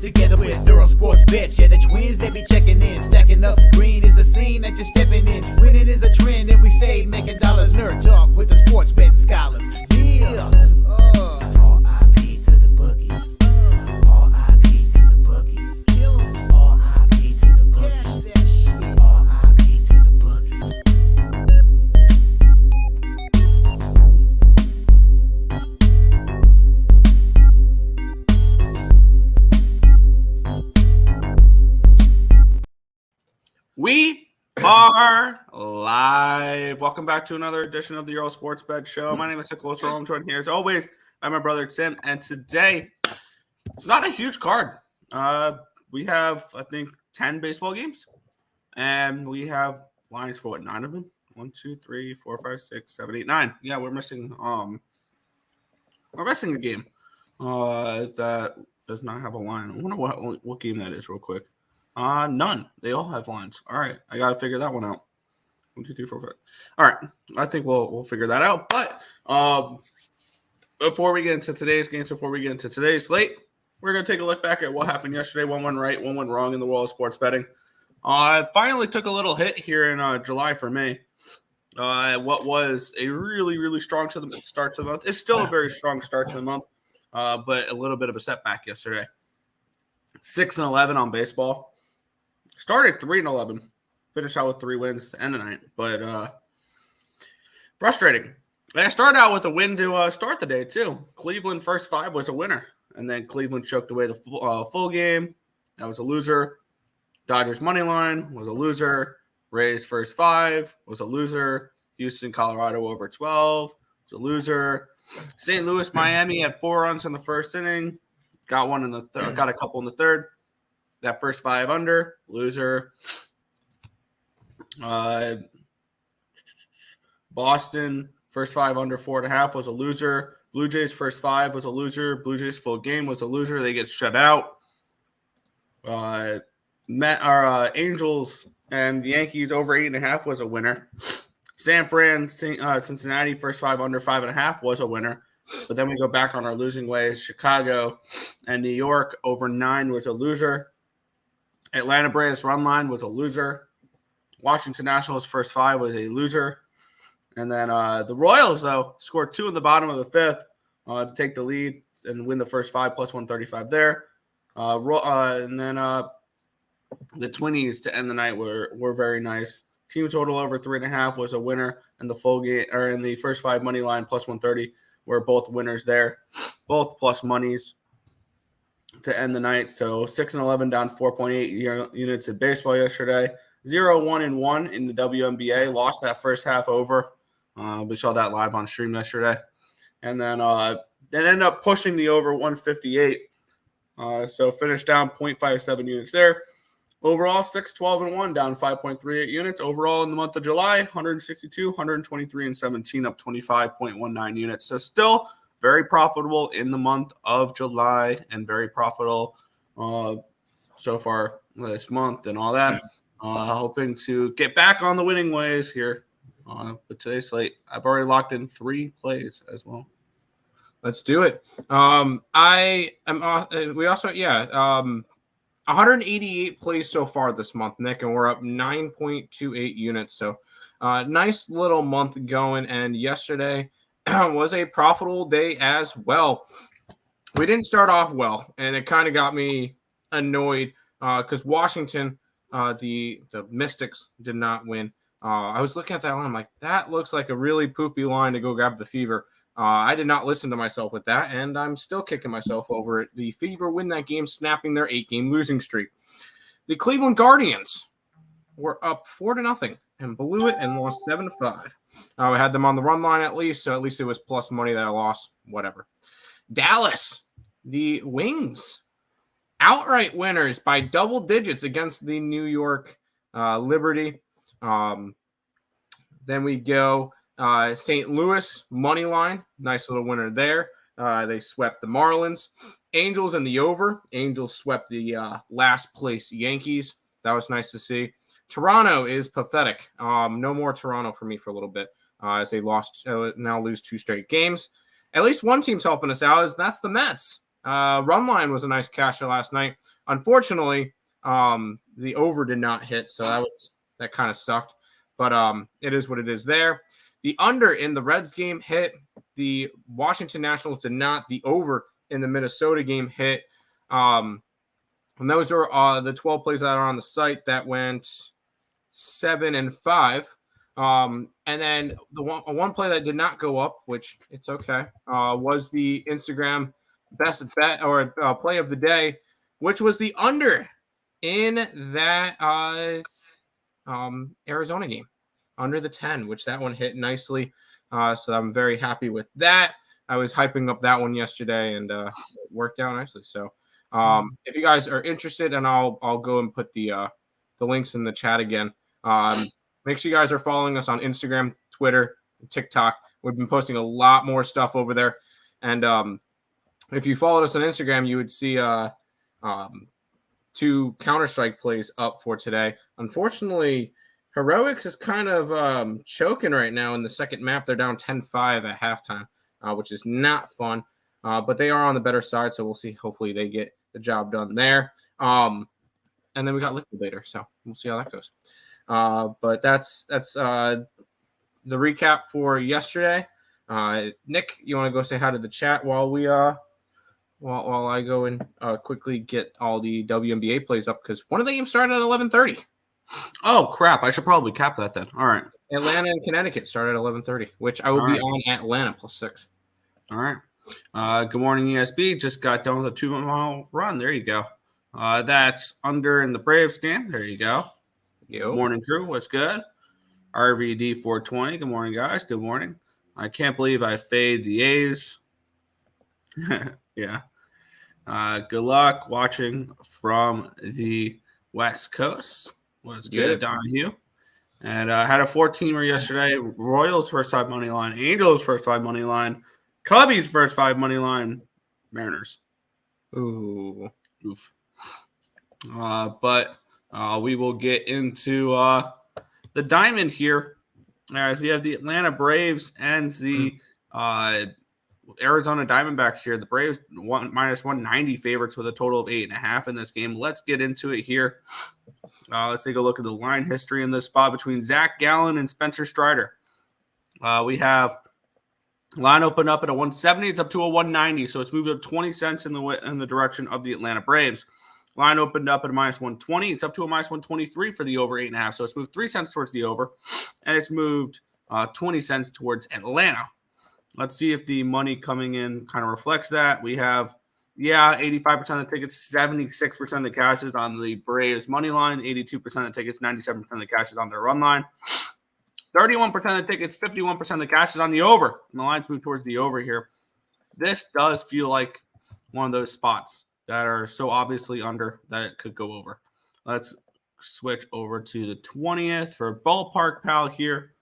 together with Earle Sports Bets. Yeah, the twins, they be checking in, stacking up. Green is the scene that you're stepping in. Winning is a trend, and we stay making dollars. Nerd talk with the sports bet scholars. Yeah, it's R.I.P. to the bookies. R.I.P. to the bookies. R.I.P. to the bookies. R.I.P. to the bookies. We are live. Welcome back to another edition of the Earle Sports Bet Show. My name is Nicholas Earle. I'm joined here as always by my brother Tim. And today, it's not a huge card. We have, I think, 10 baseball games. And we have lines for 9 of them? 1, 2, 3, 4, 5, 6, 7, 8, 9. Yeah, we're missing a game that does not have a line. I wonder what game that is real quick. None. They all have lines. All right. I got to figure that one out. 1, 2, 3, 4, 5. All right. I think we'll figure that out. But before we get into today's games, before we get into today's slate, we're going to take a look back at what happened yesterday. One went right, one went wrong in the world of sports betting. I finally took a little hit here in July for me. What was a really, really strong start to the month. It's still a very strong start to the month, but a little bit of a setback yesterday. 6-11 on baseball. Started 3-11, finished out with 3 wins to end the night, but frustrating. And I started out with a win to start the day too. Cleveland first 5 was a winner, and then Cleveland choked away the full game. That was a loser. Dodgers money line was a loser. Rays first 5 was a loser. Houston, Colorado over 12 was a loser. St. Louis, Miami had 4 runs in the first inning. Got one in the got a couple in the third. That first 5 under, loser. Boston, first 5 under 4.5 was a loser. Blue Jays first 5 was a loser. Blue Jays full game was a loser. They get shut out. Angels and the Yankees over 8.5 was a winner. San Fran, Cincinnati first 5 under 5.5 was a winner. But then we go back on our losing ways. Chicago and New York over 9 was a loser. Atlanta Braves run line was a loser. Washington Nationals first 5 was a loser. And then the Royals, though, scored 2 in the bottom of the 5th to take the lead and win the first 5 plus 135 there. And then the Twinnies to end the night were very nice. Team total over 3.5 was a winner, and the full game or in the first 5 money line plus 130 were both winners there, both plus monies to end the night. So 6-11 down 4.8 units in baseball yesterday. 0-1-1 in the WNBA. Lost that first half over. We saw that live on stream yesterday. And then ended up pushing the over 158. So finished down 0.57 units there. Overall, 6-12-1 down 5.38 units. Overall in the month of July, 162, 123, and 17 up 25.19 units. So still very profitable in the month of July and very profitable so far this month and all that. Hoping to get back on the winning ways here. But today's slate, I've already locked in 3 plays as well. Let's do it. We also 188 plays so far this month, Nick, and we're up 9.28 units. So nice little month going. And yesterday was a profitable day as well. We didn't start off well, and it kind of got me annoyed because Washington, the Mystics, did not win. I was looking at that line, I'm like, that looks like a really poopy line to go grab the Fever. I did not listen to myself with that, and I'm still kicking myself over it. The Fever win that game, snapping their 8-game losing streak. The Cleveland Guardians were up 4-0 and blew it and lost 7-5. We had them on the run line at least, so at least it was plus money that I lost. Whatever. Dallas, the Wings, outright winners by double digits against the New York Liberty. Then we go St. Louis, money line. Nice little winner there. They swept the Marlins. Angels in the over. Angels swept the last place Yankees. That was nice to see. Toronto is pathetic. No more Toronto for me for a little bit as they lost now lose 2 straight games. At least one team's helping us out. That's the Mets. Run line was a nice casher last night. Unfortunately, the over did not hit, so that kind of sucked. But it is what it is there. The under in the Reds game hit. The Washington Nationals did not. The over in the Minnesota game hit. And those are the 12 plays that are on the site that went 7 and 5. And then the one play that did not go up, which it's okay, was the Instagram best bet or play of the day, which was the under in that Arizona game, under the 10, which that one hit nicely. So I'm very happy with that. I was hyping up that one yesterday, and it worked out nicely. So if you guys are interested, and I'll go and put the links in the chat again. Make sure you guys are following us on Instagram, Twitter, TikTok. We've been posting a lot more stuff over there. And if you followed us on Instagram, you would see 2 Counter-Strike plays up for today. Unfortunately, Heroics is kind of choking right now in the second map. They're down 10-5 at halftime, which is not fun. But they are on the better side, so we'll see. Hopefully they get the job done there. And then we got Liquidator, so we'll see how that goes. But that's the recap for yesterday. Nick, you want to go say hi to the chat while we while I go and quickly get all the WNBA plays up, because one of the games started at 11:30. Oh crap! I should probably cap that then. All right. Atlanta and Connecticut started at 11:30, which I will be on Atlanta +6. All right. Good morning, ESB. Just got done with a 2-mile run. There you go. That's under in the Braves game. There you go. Good morning, crew. What's good? RVD 420. Good morning, guys. Good morning. I can't believe I fade the A's. Yeah. Good luck watching from the West Coast. What's good, Donahue? And I had a 4-teamer yesterday. Royals first 5 money line. Angels first 5 money line. Cubbies first 5 money line. Mariners. Oof. But we will get into the diamond here. As we have the Atlanta Braves and the Arizona Diamondbacks here. The Braves -190 favorites with a total of 8.5 in this game. Let's get into it here. Let's take a look at the line history in this spot between Zach Gallen and Spencer Strider. We have line opened up at a 170. It's up to a 190, so it's moved up 20 cents in the direction of the Atlanta Braves. Line opened up at a -120. It's up to a -123 for the over 8.5, so it's moved 3 cents towards the over, and it's moved 20 cents towards Atlanta. Let's see if the money coming in kind of reflects that. We have, 85% of the tickets, 76% of the cashes on the Braves money line, 82% of the tickets, 97% of the cashes on their run line, 31% of the tickets, 51% of the cashes on the over. And the lines move towards the over here. This does feel like one of those spots that are so obviously under that it could go over. Let's switch over to the 20th for Ballpark Pal here.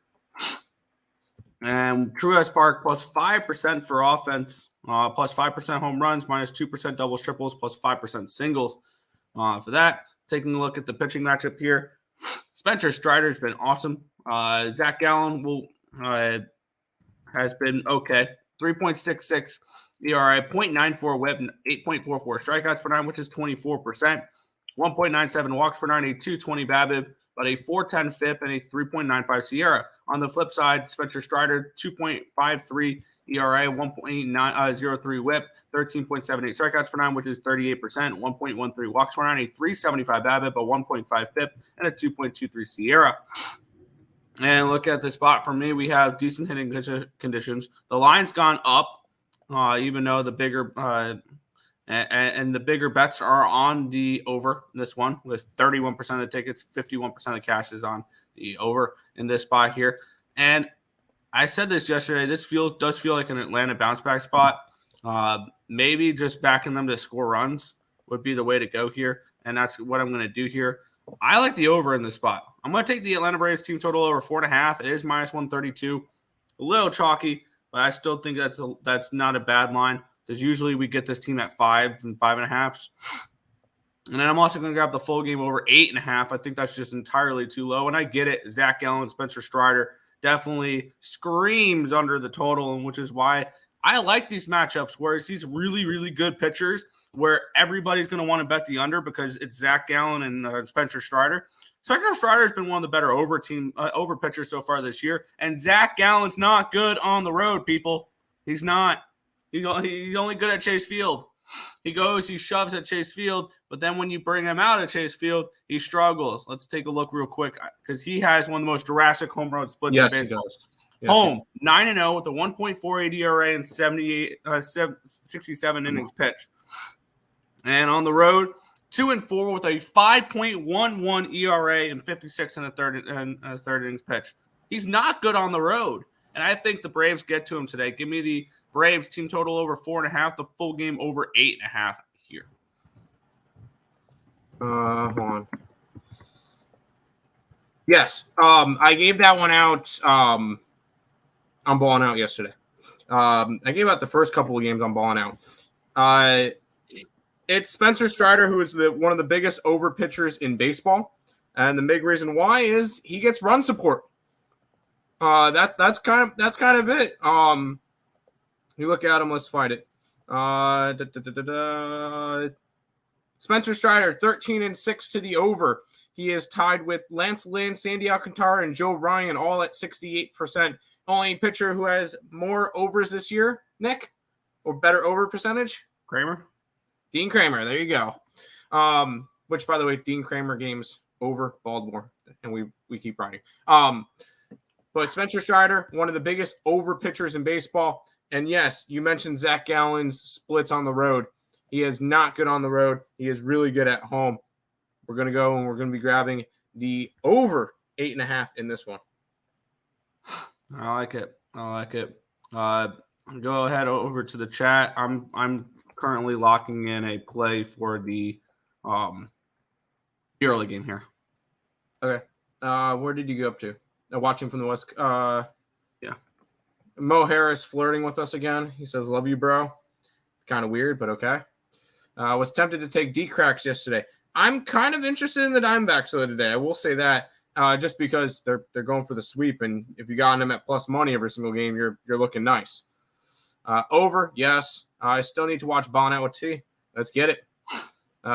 And Truist Park +5% for offense, +5% home runs, -2% doubles, triples, +5% singles. For that, taking a look at the pitching matchup here, Spencer Strider has been awesome. Zach Gallen has been okay. 3.66 ERA, 0.94 WHIP, 8.44 strikeouts per 9, which is 24%. 1.97 walks per 9, a 2.20 BABIP, but a 4.10 FIP and a 3.95 SIERA. On the flip side, Spencer Strider, 2.53 ERA, 1.03 WHIP, 13.78 strikeouts per 9, which is 38%, 1.13 walks per 9, a 3.75 BABIP, a 1.5 FIP, and a 2.23 SIERA. And look at the spot for me. We have decent hitting conditions. The line's gone up, even though the bigger and the bigger bets are on the over this one, with 31% of the tickets, 51% of the cash is on the over in this spot here. And I said this yesterday. This does feel like an Atlanta bounce back spot. Maybe just backing them to score runs would be the way to go here, and that's what I'm going to do here. I like the over in this spot. I'm going to take the Atlanta Braves team total over 4.5. It is -132. A little chalky, but I still think that's not a bad line, because usually we get this team at 5 and 5.5. And then I'm also going to grab the full game over 8.5. I think that's just entirely too low. And I get it. Zach Gallen, Spencer Strider definitely screams under the total, and which is why I like these matchups where it's these really, really good pitchers where everybody's going to want to bet the under because it's Zach Gallen and Spencer Strider. Spencer Strider has been one of the better over pitchers so far this year, and Zach Gallen's not good on the road, people. He's not. He's only good at Chase Field. He shoves at Chase Field, but then when you bring him out at Chase Field, he struggles. Let's take a look real quick because he has one of the most Jurassic home run splits in baseball. He does. Yes, home, 9-0 with a 1.48 ERA and 67 innings pitched. And on the road, 2-4 with a 5.11 ERA and 56 and a third innings pitched. He's not good on the road, and I think the Braves get to him today. Give me the Braves team total over 4.5, the full game over 8.5 here. Hold on. Yes, I gave that one out. I'm balling out yesterday. I gave out the first couple of games on balling out. It's Spencer Strider, who is one of the biggest over pitchers in baseball, and the big reason why is he gets run support. That's kind of it. You look at him. Let's find it. Spencer Strider, 13-6 to the over. He is tied with Lance Lynn, Sandy Alcantara, and Joe Ryan, all at 68%. Only pitcher who has more overs this year, Nick, or better over percentage? Kramer? Dean Kramer. There you go. Which, by the way, Dean Kramer games over Baltimore, and we keep riding. But Spencer Strider, one of the biggest over pitchers in baseball. And yes, you mentioned Zach Gallen's splits on the road. He is not good on the road. He is really good at home. We're going to go and we're going to be grabbing the over 8.5 in this one. I like it. Go ahead over to the chat. I'm currently locking in a play for the early game here. Okay. Where did you go up to? Watching from the West. Yeah. Mo Harris flirting with us again. He says, "Love you, bro." Kind of weird, but okay. Was tempted to take D-Cracks yesterday. I'm kind of interested in the Diamondbacks though today. I will say that. Just because they're going for the sweep, and if you got them at plus money every single game, you're looking nice. Over, yes. I still need to watch Bon Out with T. Let's get it.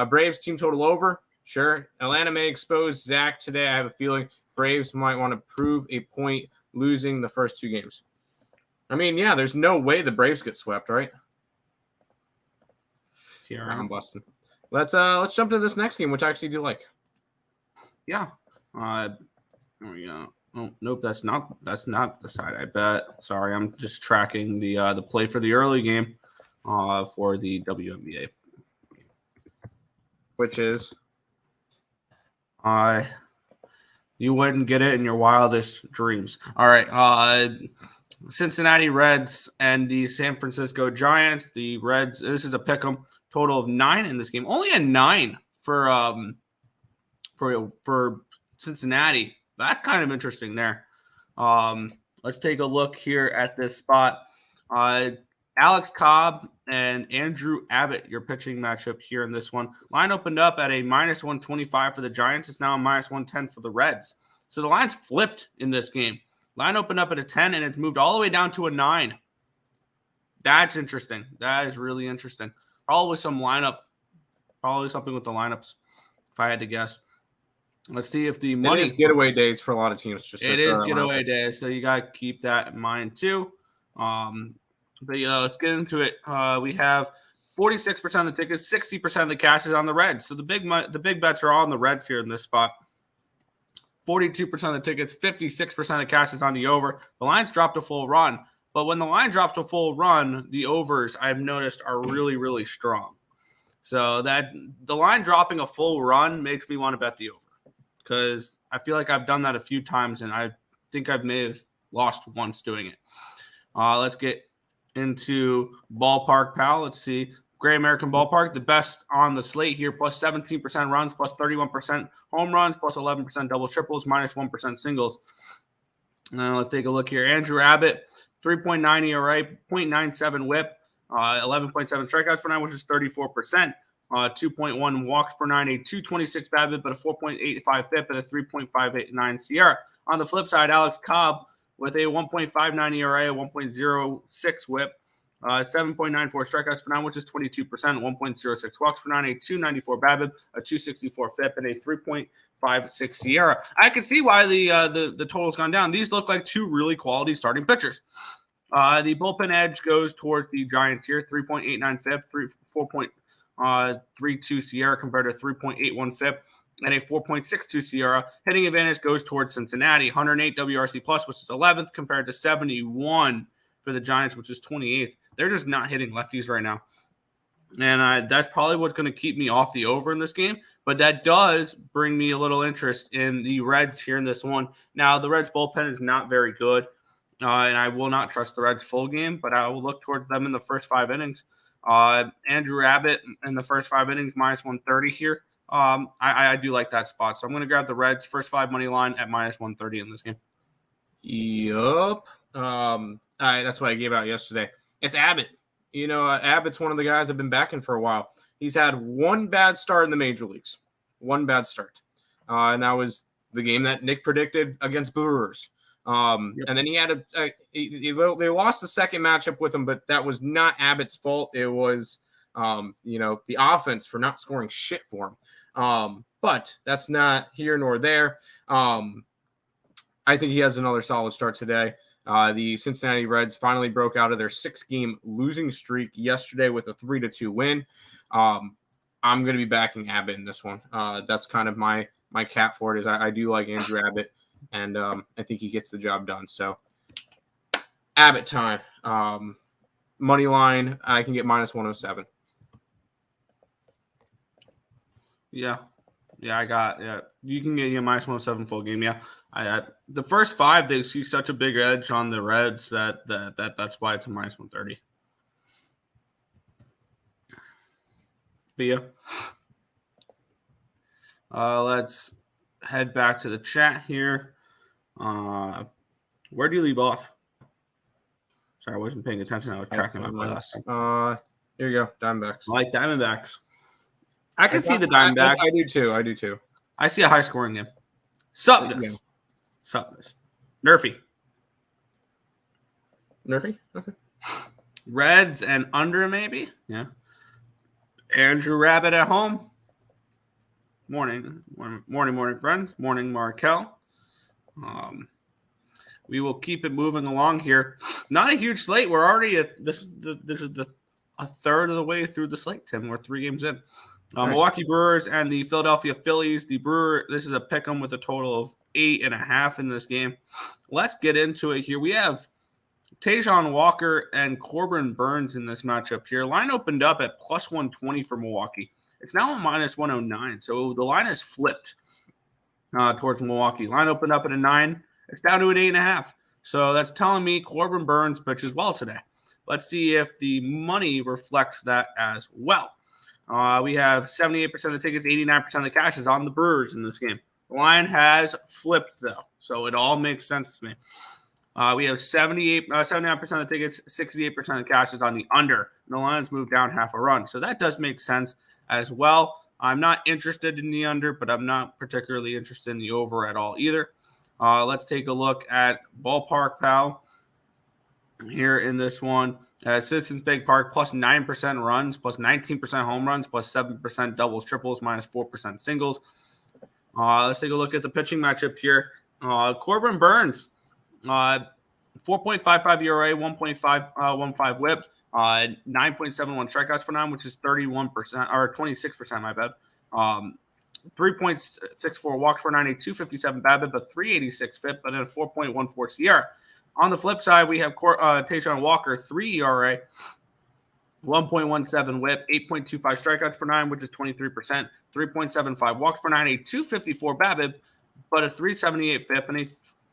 Braves team total over, sure. Atlanta may expose Zach today. I have a feeling Braves might want to prove a point losing the first two games. I mean, yeah, there's no way the Braves get swept, right? Yeah, I'm busting. Let's jump to this next game, which I actually do like. Yeah. There we go. Oh, nope, that's not the side I bet. Sorry, I'm just tracking the play for the early game for the WNBA. Which is you wouldn't get it in your wildest dreams. All right. Cincinnati Reds and the San Francisco Giants. The Reds, this is a pick'em, total of 9 in this game. Only a 9 for Cincinnati. That's kind of interesting there. Let's take a look here at this spot. Alex Cobb and Andrew Abbott, your pitching matchup here in this one. Line opened up at a -125 for the Giants. It's now a -110 for the Reds. So the line's flipped in this game. Line opened up at a 10, and it's moved all the way down to a 9. That's interesting. That is really interesting. Probably something with the lineups, if I had to guess. Let's see if the money. It is getaway days for a lot of teams. It is getaway days, so you got to keep that in mind too. But let's get into it. We have 46% of the tickets, 60% of the cash is on the Reds. So the big bets are all on the Reds here in this spot. 42% of the tickets, 56% of the cash is on the over. The line's dropped a full run, but when the line drops a full run, the overs I've noticed are really, really strong. So that the line dropping a full run makes me want to bet the over because I feel like I've done that a few times, and I think I may have lost once doing it. Let's get into Ballpark Pal. Let's see. Great American Ballpark, the best on the slate here, plus 17% runs, plus 31% home runs, plus 11% double triples, -1% singles. Now let's take a look here. Andrew Abbott, 3.9 ERA, 0.97 whip, 11.7 strikeouts per 9, which is 34%. 2.1 walks per 9, a 2.26 BABIP, but a 4.85 FIP, and a 3.589 SIERA. On the flip side, Alex Cobb with a 1.59 ERA, a 1.06 whip, 7.94 strikeouts per nine, which is 22%, 1.06 walks per nine, a 294 BABIP, a 264 FIP, and a 3.56 Sierra. I can see why the total's gone down. These look like two really quality starting pitchers. The bullpen edge goes towards the Giants here, 3.89 FIP, 4.32 Sierra compared to 3.81 FIP, and a 4.62 Sierra. Hitting advantage goes towards Cincinnati, 108 WRC plus, which is 11th compared to 71 for the Giants, which is 28th. They're just not hitting lefties right now. And that's probably what's going to keep me off the over in this game. But that does bring me a little interest in the Reds here in this one. Now, the Reds bullpen is not very good. And I will not trust the Reds full game, but I will look towards them in the first 5 innings. Andrew Abbott in the first 5 innings, minus 130 here. I do like that spot. So I'm going to grab the Reds first 5 money line at minus 130 in this game. Yup. That's what I gave out yesterday. It's Abbott. Abbott's one of the guys I've been backing for a while. He's had one bad start in the major leagues. One bad start. And that was the game that Nick predicted against Brewers. And then he had they lost the second matchup with him, but that was not Abbott's fault. It was, the offense for not scoring shit for him. But that's not here nor there. I think he has another solid start today. The Cincinnati Reds finally broke out of their 6-game losing streak yesterday with a 3-2 win. I'm going to be backing Abbott in this one. That's kind of my cap for it. Is I do like Andrew Abbott, and I think he gets the job done. So Abbott time. Money line, I can get minus 107. Yeah, you can get minus 107 full game. Yeah, the first 5 they see such a big edge on the Reds that's why it's a minus 130. But yeah, let's head back to the chat here. Where do you leave off? Sorry, I wasn't paying attention. I was tracking my play last time. Here you go, Diamondbacks. I like Diamondbacks. I can see the Diamondbacks. I do too. I see a high scoring game. Supness. Nerfy. Okay. Reds and under maybe. Yeah. Andrew Rabbit at home. Morning, friends. Morning, Markel. We will keep it moving along here. Not a huge slate. We're already this is a third of the way through the slate, Tim. We're 3 games in. Nice. Milwaukee Brewers and the Philadelphia Phillies. This is a pick 'em with a total of 8.5 in this game. Let's get into it here. We have Tajon Walker and Corbin Burns in this matchup here. Line opened up at plus 120 for Milwaukee. It's now a minus 109, so the line is flipped towards Milwaukee. Line opened up at a 9. It's down to an 8.5. So that's telling me Corbin Burns pitches well today. Let's see if the money reflects that as well. We have 78% of the tickets, 89% of the cash is on the Brewers in this game. The line has flipped, though, so it all makes sense to me. We have 79% of the tickets, 68% of the cash is on the under. And the line's moved down half a run, so that does make sense as well. I'm not interested in the under, but I'm not particularly interested in the over at all either. Let's take a look at Ballpark Pal here in this one. Citizens Bank Park, plus 9% runs, plus 19% home runs, plus 7% doubles, triples, minus 4% singles. Let's take a look at the pitching matchup here. Corbin Burns, 4.55 ERA, 1.515 whip, 9.71 strikeouts per nine, which is 31% or 26%, my bad. 3.64 walks per nine, a 257 BABIP, a 386 FIP, and a 4.14 Sierra. On the flip side, we have Tajon Walker, 3 ERA, 1.17 whip, 8.25 strikeouts per nine, which is 23%, 3.75 walks per nine, a 254 BABIP, but a 378 FIP, and a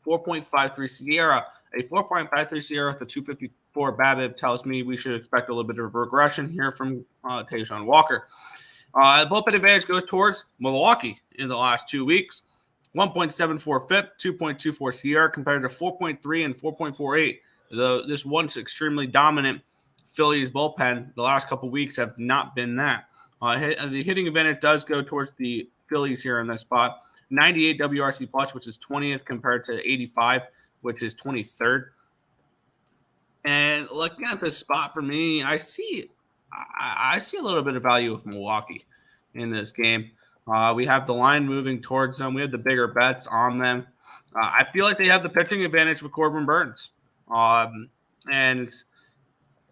4.53 Sierra. A 4.53 Sierra with a 254 BABIP tells me we should expect a little bit of regression here from Tajon Walker. The bullpen advantage goes towards Milwaukee in the last 2 weeks. 1.74 FIP, 2.24 Sierra compared to 4.3 and 4.48. This once extremely dominant Phillies bullpen, the last couple weeks have not been that. The hitting advantage does go towards the Phillies here in this spot. 98 WRC plus, which is 20th compared to 85, which is 23rd. And looking at this spot for me, I see a little bit of value with Milwaukee in this game. We have the line moving towards them. We have the bigger bets on them. I feel like they have the pitching advantage with Corbin Burns. And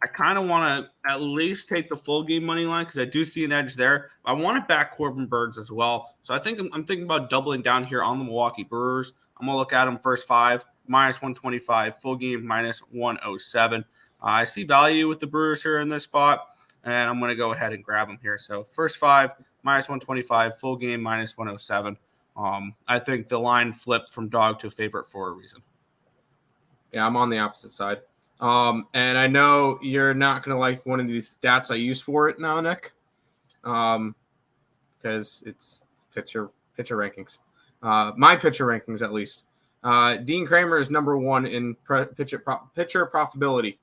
I kind of want to at least take the full game money line because I do see an edge there. I want to back Corbin Burns as well. So I think I'm thinking about doubling down here on the Milwaukee Brewers. I'm going to look at them first 5, -125, full game -107. I see value with the Brewers here in this spot, and I'm going to go ahead and grab them here. So first 5, -125, full game -107. I think the line flipped from dog to favorite for a reason. Yeah, I'm on the opposite side. And I know you're not going to like one of these stats I use for it now, Nick, because it's pitcher rankings. My pitcher rankings, at least. Dean Kramer is number 1 in pitcher profitability.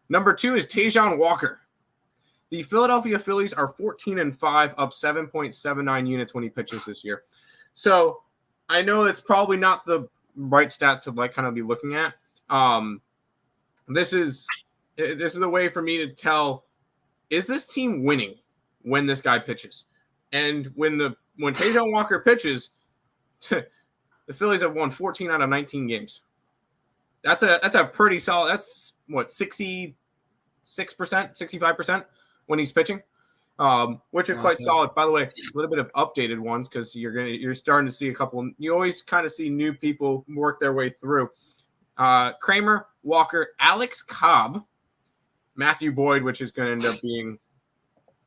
Number 2 is Tajon Walker. The Philadelphia Phillies are 14-5, up 7.79 units when he pitches this year. So I know it's probably not the right stat to kind of be looking at. This is a way for me to tell, is this team winning when this guy pitches? And when Tajon Walker pitches, the Phillies have won 14 out of 19 games. That's a pretty solid. That's what, 66%, 65% when he's pitching, which is quite solid. By the way, a little bit of updated ones because you're starting to see a couple. You always kind of see new people work their way through. Kramer, Walker, Alex Cobb, Matthew Boyd, which is going to end up being,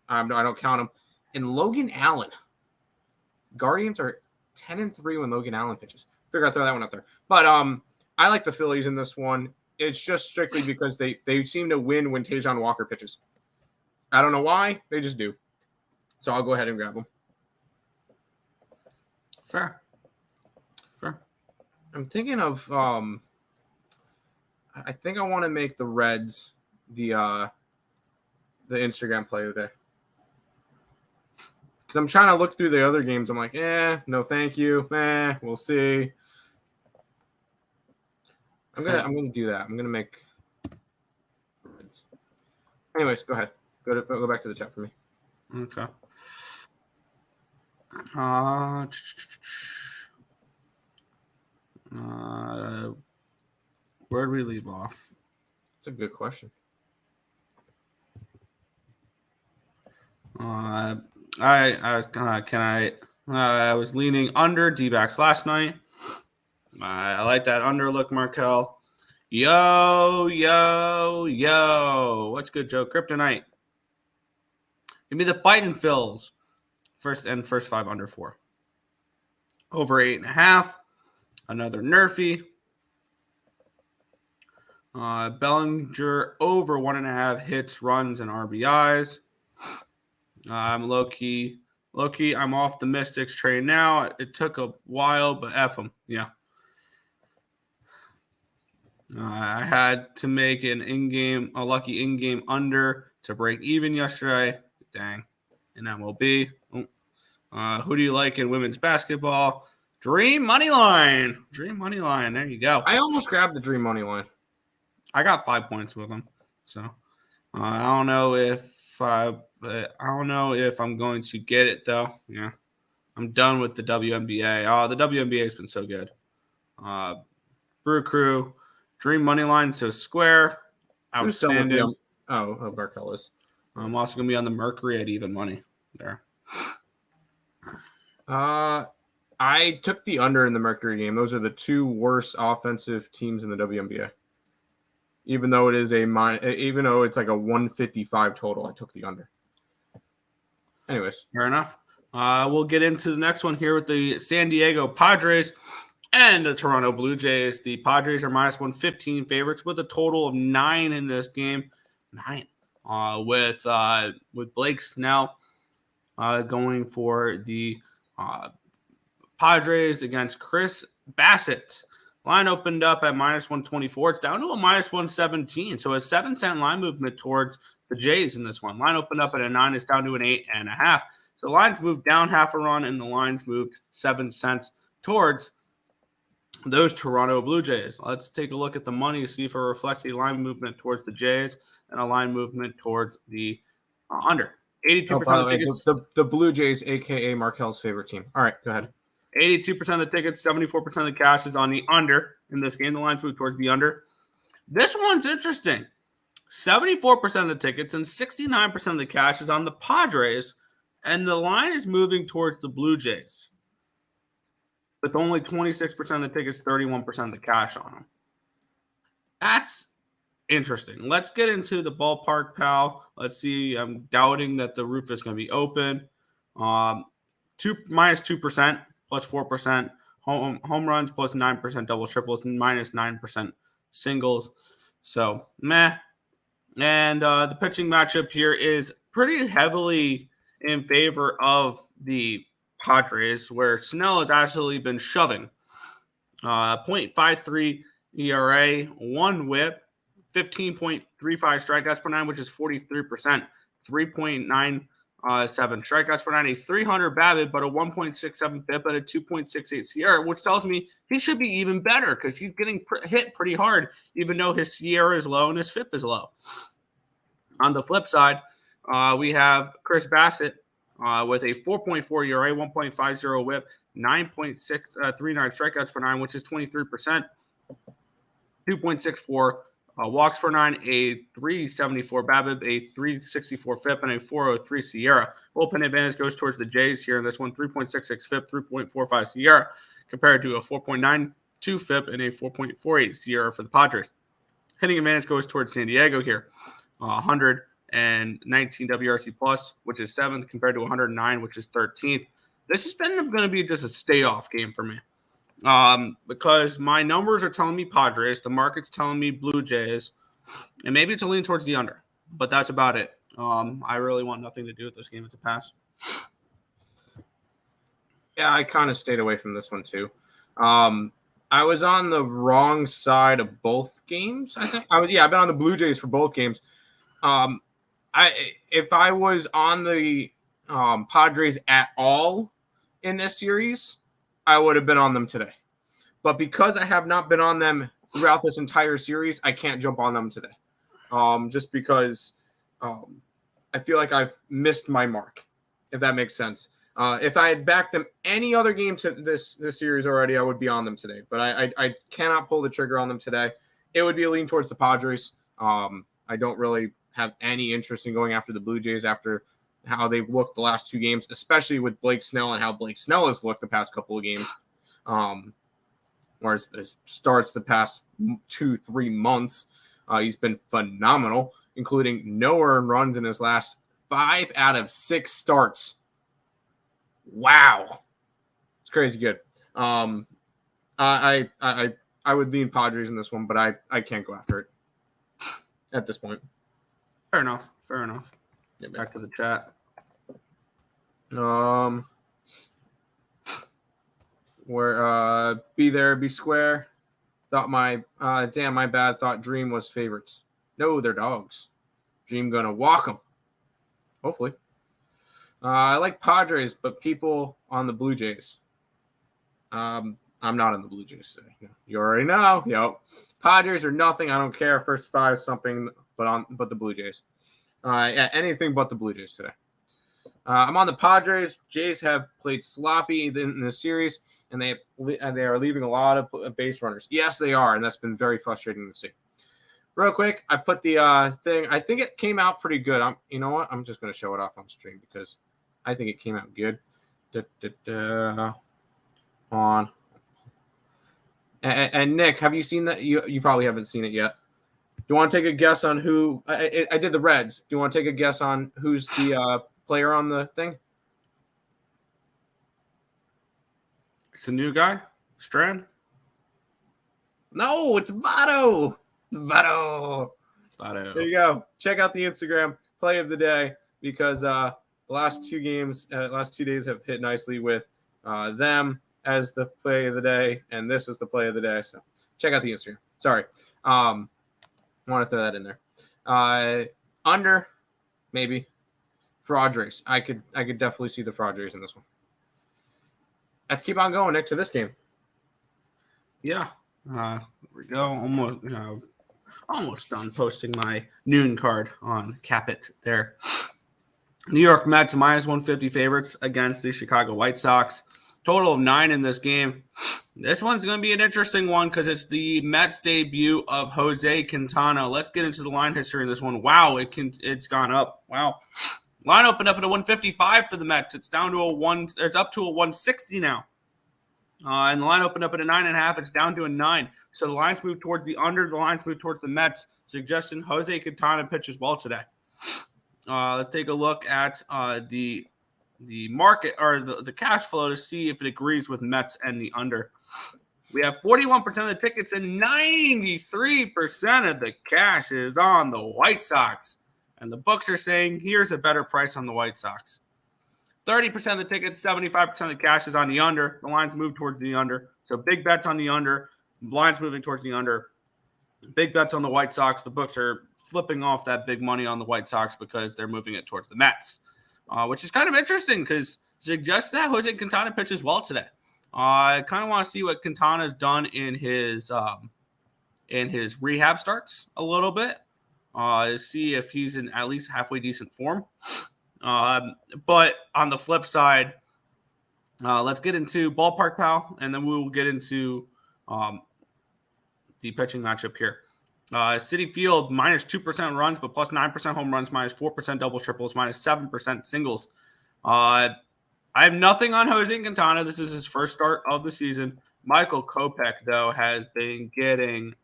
I don't count him, and Logan Allen. Guardians are 10-3 when Logan Allen pitches. Figure I'd throw that one out there. But I like the Phillies in this one. It's just strictly because they seem to win when Tajon Walker pitches. I don't know why. They just do. So I'll go ahead and grab them. Fair. I'm thinking of I think I want to make the Reds the Instagram play of the day. Because I'm trying to look through the other games. I'm like, no thank you. We'll see. I'm gonna do that. I'm gonna make Reds. Anyways, go ahead. Go back to the chat for me. Okay. Where did we leave off? That's a good question. I was leaning under D-backs last night. I like that under look, Markel. Yo. What's good, Joe? Kryptonite. Give me the fighting Phils. First 5 under 4. Over 8.5. Another Nerfy. Bellinger over 1.5 hits, runs, and RBIs. I'm low-key. I'm off the Mystics train now. It took a while, but F them. Yeah. I had to make a lucky in-game under to break even yesterday. Dang. In MLB. Who do you like in women's basketball? Dream money line. There you go. I almost grabbed the Dream money line. I got 5 points with them. So I don't know if I'm going to get it though. Yeah. I'm done with the WNBA. Oh, the WNBA has been so good. Brew Crew, Dream money line, so square. Outstanding. Barkel is. I'm also going to be on the Mercury at even money there. I took the under in the Mercury game. Those are the 2 worst offensive teams in the WNBA. Even though it's like a 155 total, I took the under. Anyways, fair enough. We'll get into the next one here with the San Diego Padres and the Toronto Blue Jays. The Padres are -115 favorites with a total of 9 in this game. 9. With Blake Snell going for the Padres against Chris Bassett. Line opened up at -124. It's down to a -117. So a 7-cent line movement towards the Jays in this one. Line opened up at a 9. It's down to an 8.5. So the lines moved down half a run, and the lines moved 7 cents towards those Toronto Blue Jays. Let's take a look at the money, see if it reflects a line movement towards the Jays and a line movement towards the under. 82% by of the the way, tickets. the Blue Jays, aka Markel's favorite team. All right, go ahead. 82% of the tickets, 74% of the cash is on the under in this game. The line's moved towards the under. This one's interesting. 74% of the tickets and 69% of the cash is on the Padres, and the line is moving towards the Blue Jays with only 26% of the tickets, 31% of the cash on them. That's interesting. Let's get into the ballpark, pal. Let's see. I'm doubting that the roof is going to be open. Minus 2%, plus 4%. Home runs plus 9%, double triples, minus 9% singles. So, meh. And the pitching matchup here is pretty heavily in favor of the Padres, where Snell has actually been shoving. 0.53 ERA, 1 whip, 15.35 strikeouts per nine, which is 43%, 3.97 strikeouts per nine, a 300 BABIP, but a 1.67 FIP and a 2.68 SIERA, which tells me he should be even better because he's getting hit pretty hard, even though his SIERA is low and his FIP is low. On the flip side, we have Chris Bassett with a 4.4 ERA, 1.50 whip, 9.39 strikeouts per nine, which is 23%, 2.64 walks per nine, a 374 BABIP, a 364 FIP, and a 403 SIERA. Bullpen advantage goes towards the Jays here in this one, 3.66 FIP, 3.45 SIERA, compared to a 4.92 FIP and a 4.48 SIERA for the Padres. Hitting advantage goes towards San Diego here. 119 WRC plus, which is 7th, compared to 109, which is 13th. This has been going to be just a stay-off game for me because my numbers are telling me Padres, the market's telling me Blue Jays, and maybe it's a lean towards the under, but that's about it. I really want nothing to do with this game. It's a pass. Yeah, I kind of stayed away from this one too. I was on the wrong side of both games. I think I've been on the Blue Jays for both games. If I was on the Padres at all in this series, I would have been on them today. But because I have not been on them throughout this entire series, I can't jump on them today. Just because I feel like I've missed my mark, if that makes sense. If I had backed them any other game to this series already, I would be on them today. But I cannot pull the trigger on them today. It would be a lean towards the Padres. I don't really have any interest in going after the Blue Jays after how they've looked the last two games, especially with Blake Snell and how Blake Snell has looked the past couple of games. Whereas it starts the past 2-3 months, he's been phenomenal, including no earned runs in his last 5 out of 6 starts. Wow. It's crazy good. I would lean Padres in this one, but I can't go after it at this point. Fair enough. Get back to the chat. Where be there, be square. Thought my bad. Thought Dream was favorites. No, they're dogs. Dream gonna walk them. Hopefully. I like Padres, but people on the Blue Jays. I'm not on the Blue Jays today. You already know. Yep. Padres are nothing. I don't care. First 5 something, but the Blue Jays. Anything but the Blue Jays today. I'm on the Padres. Jays have played sloppy in this series, and they are leaving a lot of base runners. Yes, they are, and that's been very frustrating to see. Real quick, I put the thing. I think it came out pretty good. You know what? I'm just going to show it off on stream because I think it came out good. On. And Nick, have you seen that? You probably haven't seen it yet. Do you want to take a guess on who? I did the Reds. Do you want to take a guess on who's the player on the thing? It's a new guy, Strand. No, it's Votto. Votto. There you go. Check out the Instagram play of the day because the last 2 games, last 2 days have hit nicely with them as the play of the day, and this is the play of the day. So check out the Instagram. Sorry. I want to throw that in there. Under, maybe. Padres. I could definitely see the Padres in this one. Let's keep on going next to this game. Yeah. There we go. Almost done posting my noon card on Cappit there. New York Mets minus 150 favorites against the Chicago White Sox. Total of 9 in this game. This one's going to be an interesting one because it's the Mets debut of Jose Quintana. Let's get into the line history in this one. Wow, it's gone up. Wow. Line opened up at a 155 for the Mets. It's down to it's up to a 160 now. And the line opened up at a 9.5. It's down to a 9. So the lines move towards the under. The lines move towards the Mets, suggesting Jose Quintana pitches well today. Let's take a look at the market or the cash flow to see if it agrees with Mets and the under. We have 41% of the tickets and 93% of the cash is on the White Sox. And the books are saying here's a better price on the White Sox. 30% of the tickets, 75% of the cash is on the under. The lines move towards the under. So big bets on the under. Lines moving towards the under. Big bets on the White Sox. The books are flipping off that big money on the White Sox because they're moving it towards the Mets, which is kind of interesting because suggests that Jose Quintana pitches well today. I kind of want to see what Quintana's done in his rehab starts a little bit, to see if he's in at least halfway decent form. But on the flip side, let's get into Ballpark Pal, and then we will get into the pitching matchup here. Citi Field, minus 2% runs, but plus 9% home runs, minus 4% doubles, triples, minus 7% singles. I have nothing on Jose Quintana. This is his first start of the season. Michael Kopech, though, has been getting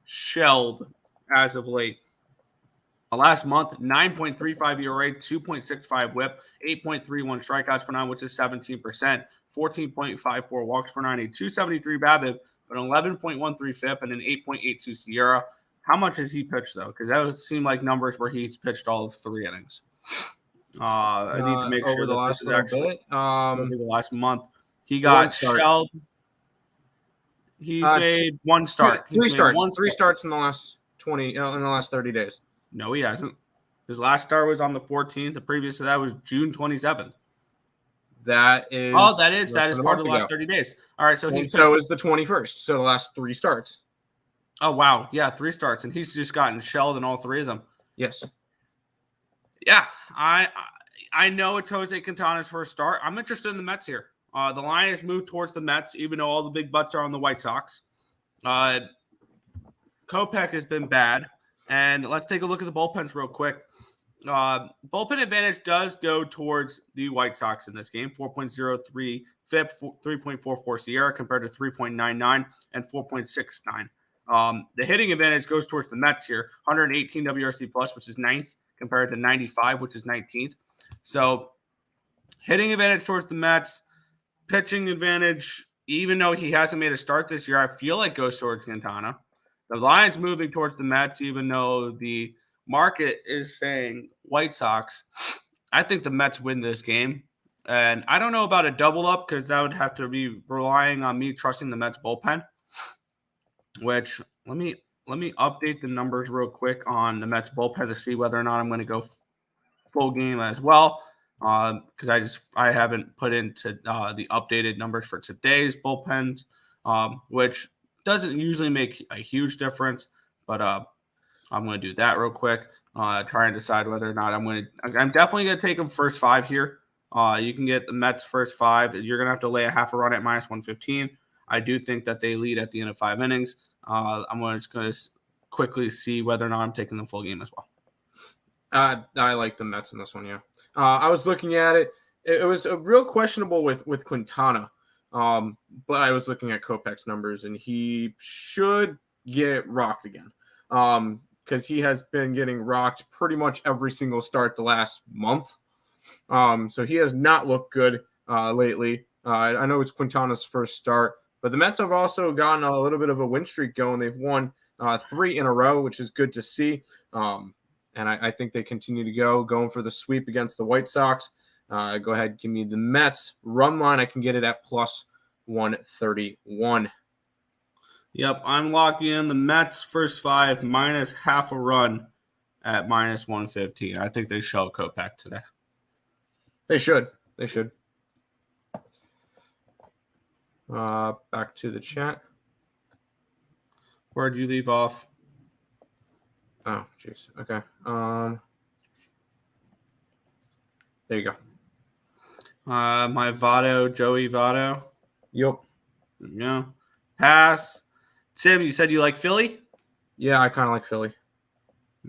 shelled as of late. Last month, 9.35 ERA, 2.65 WHIP, 8.31 strikeouts per nine, which is 17%, 14.54 walks per nine, a 273 BABIP, an 11.13 FIP, and an 8.82 SIERA. How much has he pitched, though? Because that would seem like numbers where he's pitched all of 3 innings. I need to make sure that this is actually over the last month. He got shelled. He's made one start. Three starts in the last 30 days. No, he hasn't. His last start was on the 14th. The previous to that was June 27th. That is part of the last 30 days. All right, so is the 21st. So the last 3 starts. Oh wow, yeah, 3 starts, and he's just gotten shelled in all 3 of them. Yes. Yeah, I know it's Jose Quintana's first start. I'm interested in the Mets here. The line has moved towards the Mets, even though all the big butts are on the White Sox. Kopech has been bad. And let's take a look at the bullpens real quick. Bullpen advantage does go towards the White Sox in this game. 4.03 FIP, 3.44 SIERA compared to 3.99 and 4.69. The hitting advantage goes towards the Mets here. 118 WRC plus, which is 9th, compared to 95, which is 19th. So hitting advantage towards the Mets. Pitching advantage, even though he hasn't made a start this year, I feel like goes towards Quintana. The line's moving towards the Mets, even though the market is saying White Sox. I think the Mets win this game. And I don't know about a double up because that would have to be relying on me trusting the Mets bullpen, which let me update the numbers real quick on the Mets bullpen to see whether or not I'm going to go full game as well. Because I haven't put into the updated numbers for today's bullpens, which doesn't usually make a huge difference, but I'm going to do that real quick. Try and decide whether or not I'm definitely going to take them first 5 here. You can get the Mets first 5. You're going to have to lay a half a run at minus 115. I do think that they lead at the end of 5 innings. I'm just going to quickly see whether or not I'm taking the full game as well. I like the Mets in this one, yeah. I was looking at it. It was a real questionable with Quintana. But I was looking at Kopech's numbers, and he should get rocked again because he has been getting rocked pretty much every single start the last month. So he has not looked good lately. I know it's Quintana's first start, but the Mets have also gotten a little bit of a win streak going. They've won 3 in a row, which is good to see. And I think they continue to going for the sweep against the White Sox. Go ahead, give me the Mets run line. I can get it at plus 131. Yep, I'm locking in the Mets first 5 minus half a run at minus 115. I think they shell Kopech today. They should. Back to the chat. Where'd you leave off? Oh, jeez. Okay. There you go. My Votto, Joey Votto. Yep. Yeah. Pass. Tim, you said you like Philly? Yeah, I kind of like Philly.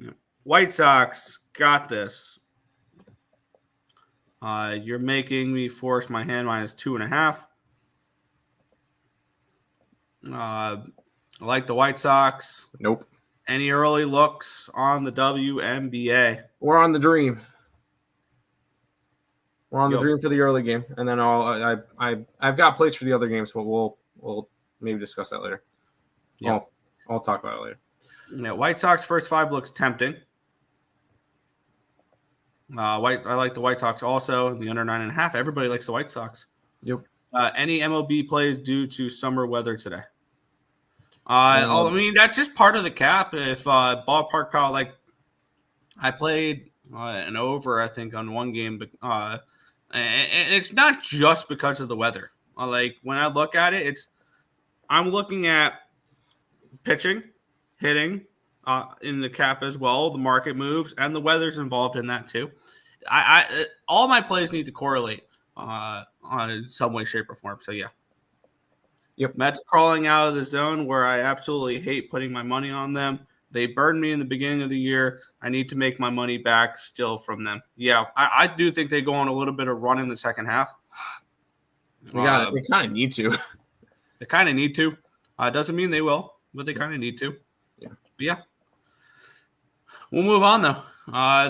Yeah. White Sox got this. You're making me force my hand -2.5. I like the White Sox. Nope. Any early looks on the WNBA? We're on the dream. We're on the Yo. dream for the early game, and then I've got plays for the other games, but we'll maybe discuss that later. Yeah. I'll talk about it later. Yeah, White Sox first 5 looks tempting. I like the White Sox also. The under 9.5. Everybody likes the White Sox. Yep. Any MLB plays due to summer weather today? I mean, that's just part of the cap. If ballpark power, like I played an over, I think, on one game, but and it's not just because of the weather. Like when I look at it, I'm looking at pitching, hitting in the cap as well. The market moves and the weather's involved in that too. All my plays need to correlate on some way, shape, or form. So yeah. Yep. Mets crawling out of the zone where I absolutely hate putting my money on them. They burned me in the beginning of the year. I need to make my money back still from them. Yeah, I do think they go on a little bit of run in the second half. We got it. We kind of need to. They kind of need to. Doesn't mean they will, but they kind of need to. Yeah. But yeah. We'll move on, though.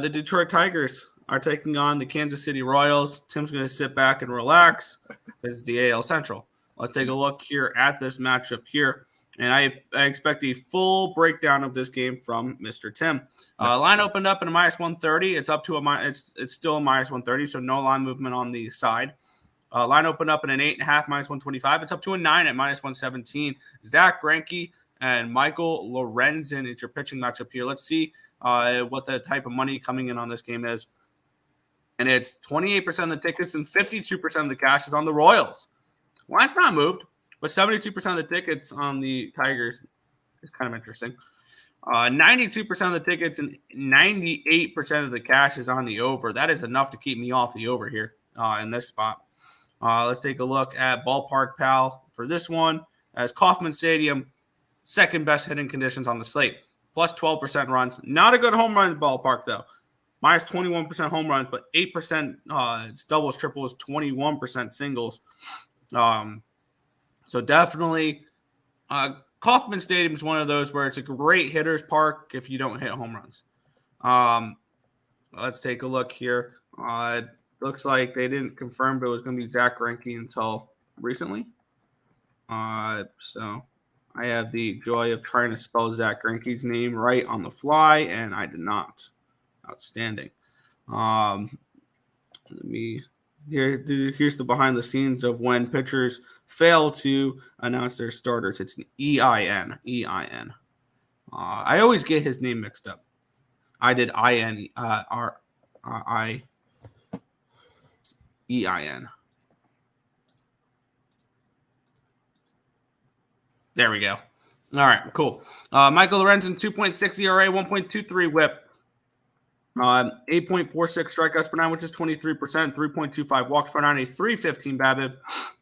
The Detroit Tigers are taking on the Kansas City Royals. Tim's going to sit back and relax because it's the AL Central. Let's take a look here at this matchup here. And I expect a full breakdown of this game from Mr. Tim. Line opened up in a -130. It's up to it's still a -130, so no line movement on the side. Line opened up in an 8.5, -125. It's up to a 9 at -117. Zach Greinke and Michael Lorenzen is your pitching matchup here. Let's see what the type of money coming in on this game is. And it's 28% of the tickets and 52% of the cash is on the Royals. Line's not moved, but 72% of the tickets on the Tigers is kind of interesting. 92% of the tickets and 98% of the cash is on the over. That is enough to keep me off the over here in this spot. Let's take a look at Ballpark Pal for this one. As Kauffman Stadium, second best hitting conditions on the slate. Plus 12% runs. Not a good home run ballpark, though. Minus 21% home runs, but 8% it's doubles, triples, 21% singles. So definitely Kauffman Stadium is one of those where it's a great hitter's park if you don't hit home runs. Let's take a look here. It looks like they didn't confirm but it was going to be Zach Greinke until recently. So I have the joy of trying to spell Zach Greinke's name right on the fly, and I did not. Outstanding. Here's the behind the scenes of when pitchers fail to announce their starters. It's an EIN. EIN. I always get his name mixed up. I did EIN. There we go. All right, cool. Michael Lorenzen, 2.6 ERA, 1.23 whip. 8.46 strikeouts per nine, which is 23%, 3.25 walks per nine, a 3.15 BABIP,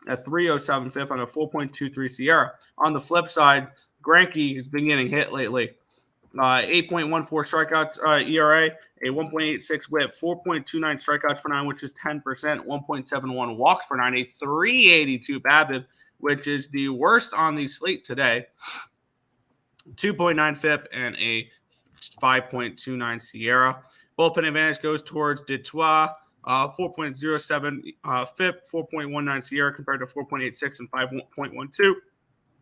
a 3.07 FIP, and a 4.23 Sierra. On the flip side, Greinke has been getting hit lately. 8.14 strikeouts ERA, a 1.86 whip, 4.29 strikeouts per nine, which is 10%, 1.71 walks per nine, a 3.82 BABIP, which is the worst on the slate today. 2.9 FIP and a 5.29 Sierra. Bullpen advantage goes towards Detroit. 4.07 FIP, 4.19 Sierra compared to 4.86 and 5.12.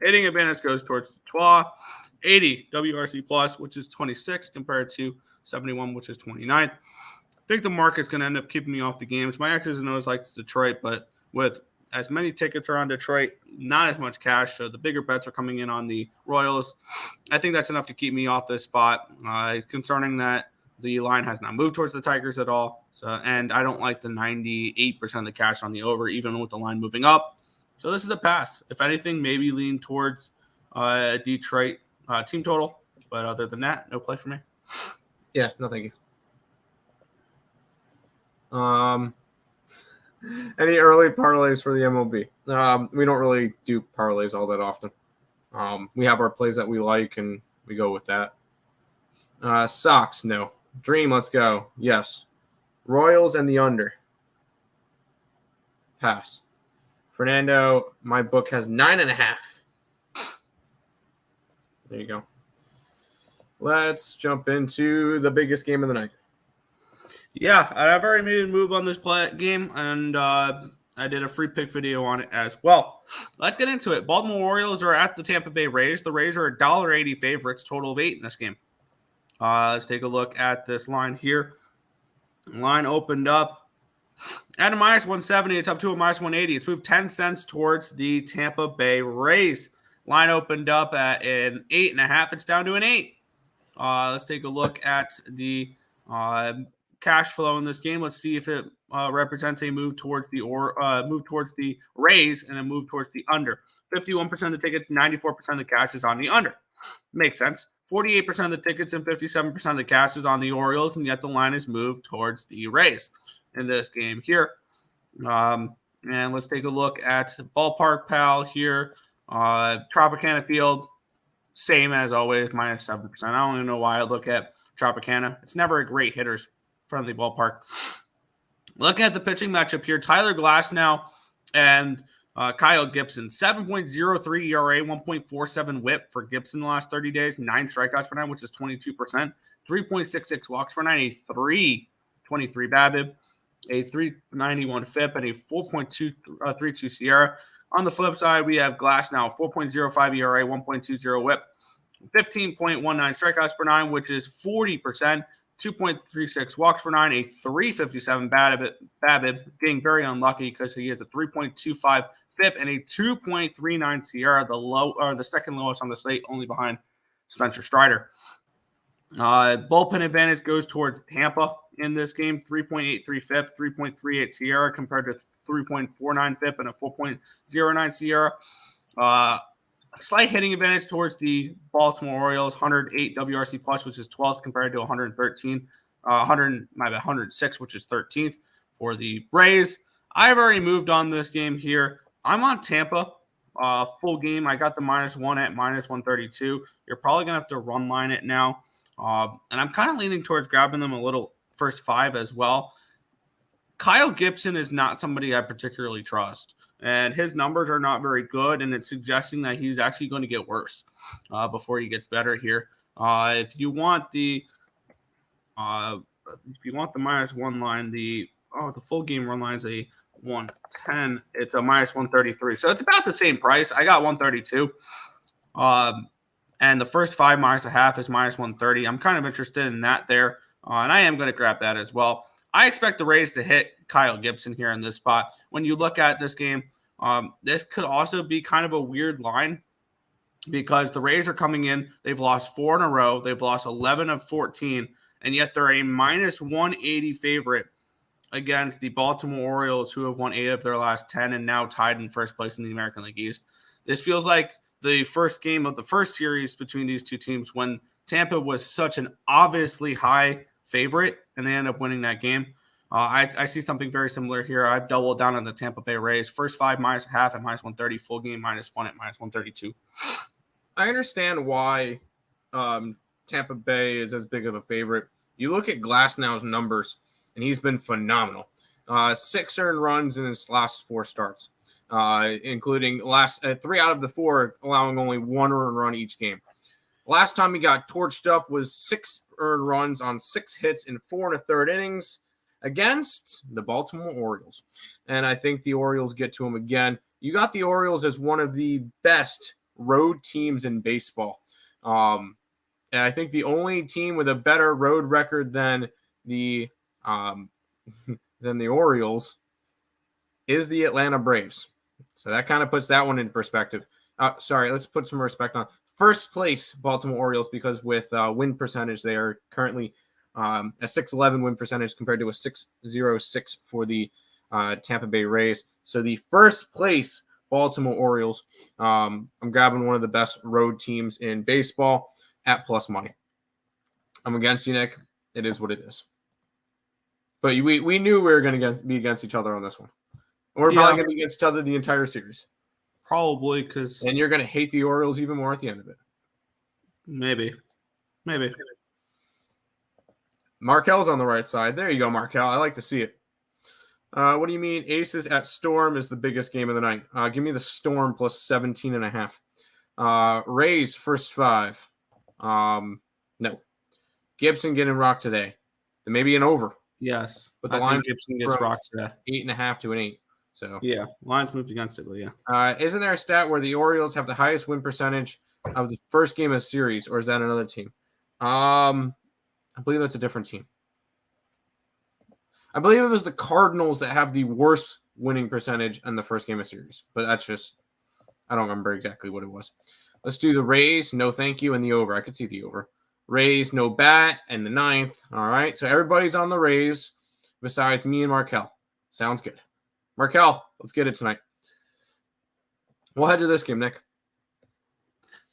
Hitting advantage goes towards Detroit. 80 WRC plus, which is 26 compared to 71, which is 29. I think the market's going to end up keeping me off the games. My X's and O's like Detroit, but with as many tickets are on Detroit, not as much cash. So the bigger bets are coming in on the Royals. I think that's enough to keep me off this spot. It's concerning that the line has not moved towards the Tigers at all. So, and I don't like the 98% of the cash on the over, even with the line moving up. So this is a pass. If anything, maybe lean towards Detroit team total. But other than that, no play for me. Yeah, no, thank you. Any early parlays for the MLB? We don't really do parlays all that often. We have our plays that we like, and we go with that. Sox, no. Dream, let's go. Yes. Royals and the under. Pass. Fernando, my book has 9.5. There you go. Let's jump into the biggest game of the night. Yeah, I've already made a move on this game, and I did a free pick video on it as well. Let's get into it. Baltimore Orioles are at the Tampa Bay Rays. The Rays are $1.80 favorites, total of 8 in this game. Let's take a look at this line here. Line opened up at a minus 170. It's up to a minus 180. It's moved 10 cents towards the Tampa Bay Rays. Line opened up at an 8.5. It's down to an 8. Let's take a look at the cash flow in this game. Let's see if it represents a move towards the Rays and a move towards the under. 51% of the tickets, 94% of the cash is on the under. Makes sense. 48% of the tickets and 57% of the cash is on the Orioles, and yet the line is moved towards the Rays in this game here. And let's take a look at Ballpark Pal here. Tropicana Field, same as always, minus 7%. I don't even know why I look at Tropicana. It's never a great hitter's friendly ballpark. Look at the pitching matchup here. Tyler Glasnow and Kyle Gibson. 7.03 ERA, 1.47 whip for Gibson the last 30 days. 9 strikeouts per nine, which is 22%. 3.66 walks per nine, a 3.23 BABIP, a 3.91 FIP, and a 4.32 SIERA. On the flip side, we have Glasnow, 4.05 ERA, 1.20 whip, 15.19 strikeouts per nine, which is 40%. 2.36 walks per nine, a 3.57 BABIP, getting very unlucky because he has a 3.25 FIP and a 2.39 SIERA, the second lowest on the slate, only behind Spencer Strider. Bullpen advantage goes towards Tampa in this game. 3.83 FIP, 3.38 SIERA compared to 3.49 FIP and a 4.09 SIERA. Slight hitting advantage towards the Baltimore Orioles, 108 WRC plus, which is 12th compared to 106, which is 13th for the Rays. I've already moved on this game here. I'm on Tampa, full game. I got the -1 at minus 132. You're probably going to have to run line it now. And I'm kind of leaning towards grabbing them a little first 5 as well. Kyle Gibson is not somebody I particularly trust, and his numbers are not very good, and it's suggesting that he's actually going to get worse before he gets better here. If you want the -1 line, the full game run line is a 110. It's a minus 133, so it's about the same price. I got 132, and the first 5 minus a half is minus 130. I'm kind of interested in that there, and I am going to grab that as well. I expect the Rays to hit Kyle Gibson here in this spot. When you look at this game, this could also be kind of a weird line because the Rays are coming in. They've lost 4 in a row. They've lost 11 of 14, and yet they're a minus 180 favorite against the Baltimore Orioles, who have won 8 of their last 10 and now tied in first place in the American League East. This feels like the first game of the first series between these two teams when Tampa was such an obviously high favorite, and they end up winning that game. I see something very similar here. I've doubled down on the Tampa Bay Rays. First 5 minus a half at minus 130, full game -1 at minus 132. I understand why Tampa Bay is as big of a favorite. You look at Glasnow's numbers, and he's been phenomenal. 6 earned runs in his last 4 starts, including last 3 out of the 4 allowing only 1 earned run each game. Last time he got torched up was 6 earned runs on 6 hits in 4 1/3 innings against the Baltimore Orioles. And I think the Orioles get to him again. You got the Orioles as one of the best road teams in baseball. And I think the only team with a better road record than the Orioles is the Atlanta Braves. So that kind of puts that one in perspective. Let's put some respect on first place Baltimore Orioles, because with win percentage, they are currently a 611 win percentage compared to a 606 for the Tampa Bay Rays. So the first place Baltimore Orioles. I'm grabbing one of the best road teams in baseball at plus money. I'm against you, Nick. It is what it is. But we knew we were going to be against each other on this one. We're probably going to be against each other the entire series. Probably, because... And you're going to hate the Orioles even more at the end of it. Maybe. Markel's on the right side. There you go, Markel. I like to see it. What do you mean Aces at Storm is the biggest game of the night? Give me the Storm plus 17.5. Rays first 5. No. Gibson getting rocked today. Maybe an over. Yes. But the line Gibson gets rocked today. 8.5 to an 8. So yeah, lines moved against it, but yeah. Isn't there a stat where the Orioles have the highest win percentage of the first game of the series, or is that another team? I believe that's a different team. I believe it was the Cardinals that have the worst winning percentage in the first game of series, but that's just, I don't remember exactly what it was. Let's do the Rays, no thank you, and the over. I could see the over. Rays, no bat, and the 9th. All right, so everybody's on the Rays besides me and Markel. Sounds good. Markel, let's get it tonight. We'll head to this game, Nick.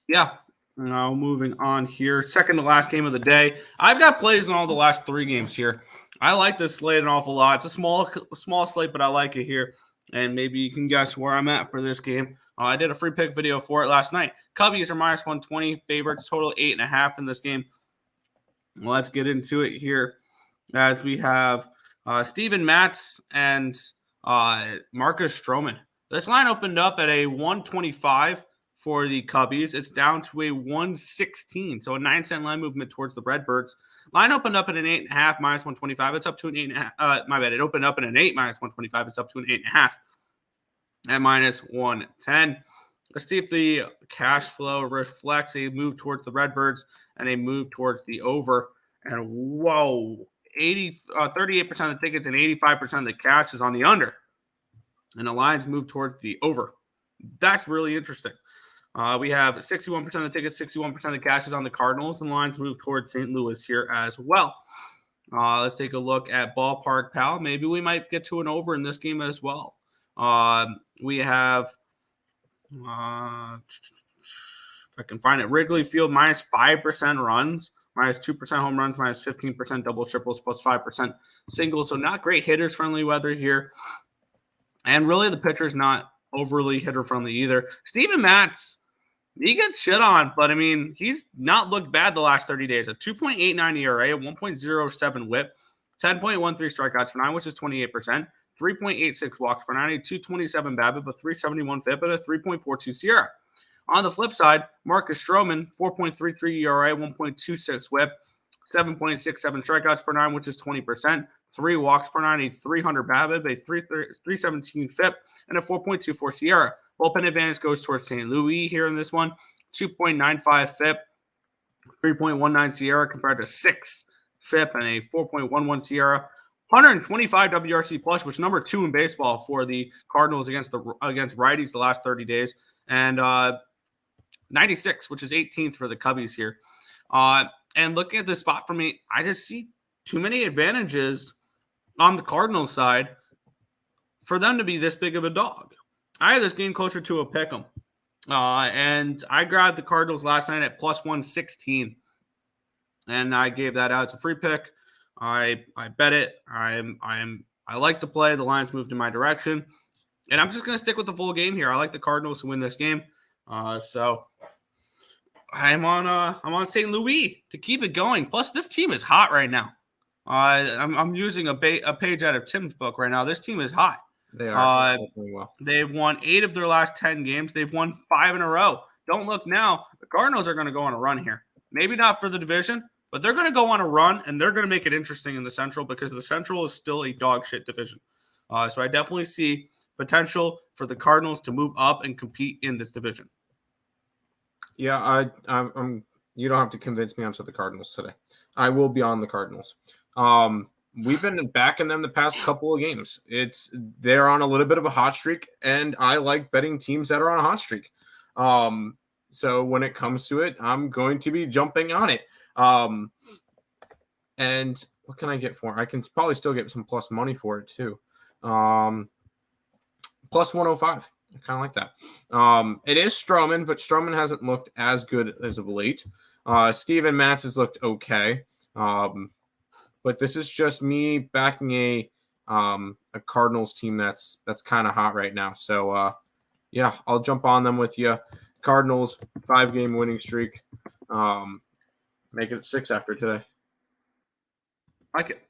Yeah. Now moving on here. Second to last game of the day. I've got plays in all the last 3 games here. I like this slate an awful lot. It's a small slate, but I like it here. And maybe you can guess where I'm at for this game. I did a free pick video for it last night. Cubbies are minus 120 favorites, total 8.5 in this game. Well, let's get into it here as we have Steven Matz and Marcus Stroman. This line opened up at a 125 for the Cubbies. It's down to a 116, so a 9-cent line movement towards the Redbirds. Line opened up at an 8.5 minus 125. It's up to an 8.5. My bad. It opened up at an 8 minus 125. It's up to an 8.5 at minus 110. Let's see if the cash flow reflects a move towards the Redbirds and a move towards the over. And whoa, 38% of the tickets and 85% of the cash is on the under. And the lines move towards the over. That's really interesting. We have 61% of the tickets, 61% of the cash is on the Cardinals, and lines move towards St. Louis here as well. Let's take a look at Ballpark Pal. Maybe we might get to an over in this game as well. We have, if I can find it, Wrigley Field minus 5% runs, minus 2% home runs, minus 15% double triples, plus 5% singles. So not great hitters-friendly weather here. And really the pitcher's not overly hitter-friendly either. Steven Matz, he gets shit on, but, I mean, he's not looked bad the last 30 days. A 2.89 ERA, a 1.07 whip, 10.13 strikeouts per 9, which is 28%, 3.86 walks per 9, a 227 BABIP, a 371 FIP, and a 3.42 SIERA. On the flip side, Marcus Stroman, 4.33 ERA, 1.26 whip, 7.67 strikeouts per 9, which is 20%, 3 walks per 9, a 300 BABIP, a 317 FIP, and a 4.24 SIERA. Bullpen advantage goes towards St. Louis here in this one. 2.95 FIP, 3.19 SIERA compared to 6 FIP and a 4.11 SIERA. 125 WRC plus, which number 2 in baseball for the Cardinals against righties the last 30 days, and 96, which is 18th for the Cubbies here. And looking at this spot for me, I just see too many advantages on the Cardinals side for them to be this big of a dog. I had this game closer to a pick 'em, and I grabbed the Cardinals last night at plus 116, and I gave that out. It's a free pick. I bet it. I like the play. The lines moved in my direction, and I'm just going to stick with the full game here. I like the Cardinals to win this game, so I'm on St. Louis to keep it going. Plus, this team is hot right now. I'm using a page out of Tim's book right now. This team is hot. They are doing well. They've won 8 of their last 10 games. They've won 5 in a row. Don't look now. The Cardinals are going to go on a run here. Maybe not for the division, but they're going to go on a run, and they're going to make it interesting in the Central because the Central is still a dog shit division. So I definitely see potential for the Cardinals to move up and compete in this division. Yeah, I'm. You don't have to convince me onto the Cardinals today. I will be on the Cardinals. We've been backing them the past couple of games. They're on a little bit of a hot streak, and I like betting teams that are on a hot streak. So when it comes to it, I'm going to be jumping on it. And what can I get for it? I can probably still get some plus money for it too. Plus 105. I kind of like that. It is Stroman, but Stroman hasn't looked as good as of late. Steven Matz has looked okay. But this is just me backing a Cardinals team that's kind of hot right now. So, yeah, I'll jump on them with you. Cardinals, 5-game winning streak. Make it 6 after today. Like it.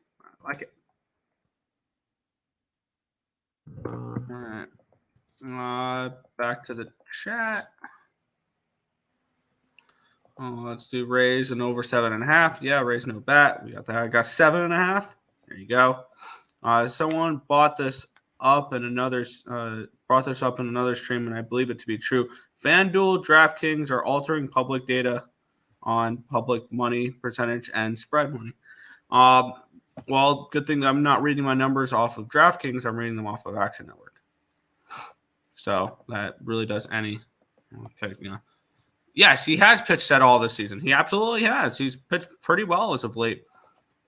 All right. Back to the chat. Let's do Rays and over 7.5. Yeah, Rays no bat. We got that. I got 7.5. There you go. Someone brought this up in another stream, and I believe it to be true. FanDuel, DraftKings are altering public data on public money percentage and spread money. Well, good thing I'm not reading my numbers off of DraftKings. I'm reading them off of Action Network. So that really does any. Okay, yeah. Yes, he has pitched at all this season. He absolutely has. He's pitched pretty well as of late.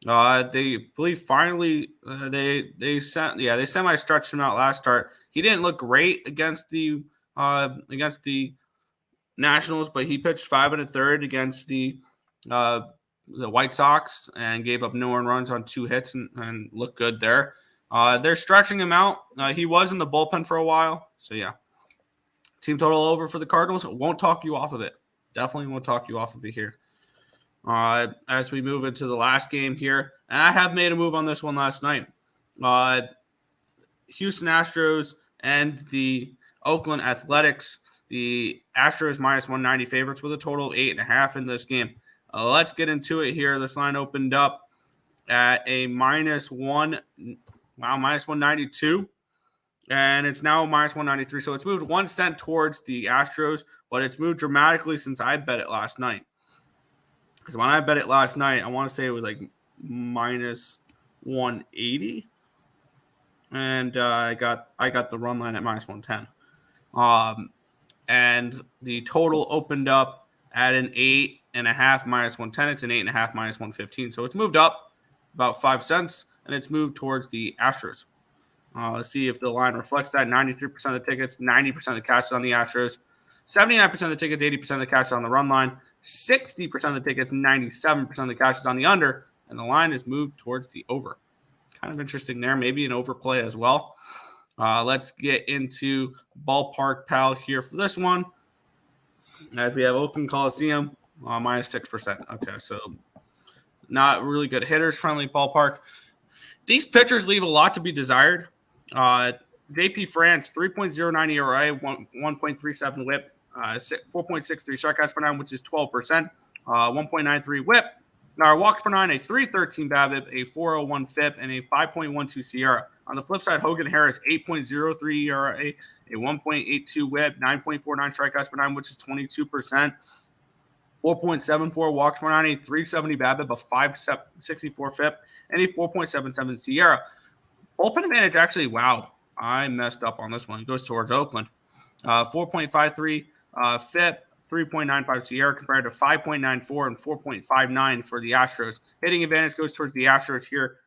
They believe finally they semi-stretched him out last start. He didn't look great against the Nationals, but he pitched 5 1/3 against the White Sox and gave up no earned runs on 2 hits and looked good there. They're stretching him out. He was in the bullpen for a while, so yeah. Team total over for the Cardinals. Won't talk you off of it. Definitely won't talk you off of it here. As we move into the last game here, and I have made a move on this one last night. Houston Astros and the Oakland Athletics. The Astros minus 190 favorites with a total of 8.5 in this game. Let's get into it here. This line opened up at a minus 192. And it's now minus 193. So it's moved 1 cent towards the Astros, but it's moved dramatically since I bet it last night. Because when I bet it last night, I want to say it was like minus 180. And I got the run line at minus 110. And the total opened up at an 8.5 minus 110. It's an 8.5 minus 115. So it's moved up about 5 cents, and it's moved towards the Astros. Let's see if the line reflects that. 93% of the tickets, 90% of the catches on the Astros, 79% of the tickets, 80% of the catches on the run line, 60% of the tickets, 97% of the catches on the under, and the line is moved towards the over. Kind of interesting there. Maybe an overplay as well. Let's get into Ballpark Pal here for this one. As we have Oakland Coliseum, minus 6%. Okay, so not really good hitters, friendly ballpark. These pitchers leave a lot to be desired. JP France, 3.09 ERA, 1.37 whip, 4.63 strikeouts per 9, which is 12%, 1.93 whip. Now, walks per 9, a 3.13 BABIP, a 4.01 FIP, and a 5.12 SIERA. On the flip side, Hogan Harris, 8.03 ERA, a 1.82 whip, 9.49 strikeouts per 9, which is 22%, 4.74 walks per 9, a 3.70 BABIP, a 5.64 FIP, and a 4.77 SIERA. Bullpen advantage, actually, wow, I messed up on this one. It goes towards Oakland. 4.53 FIP, 3.95 SIERA compared to 5.94 and 4.59 for the Astros. Hitting advantage goes towards the Astros here.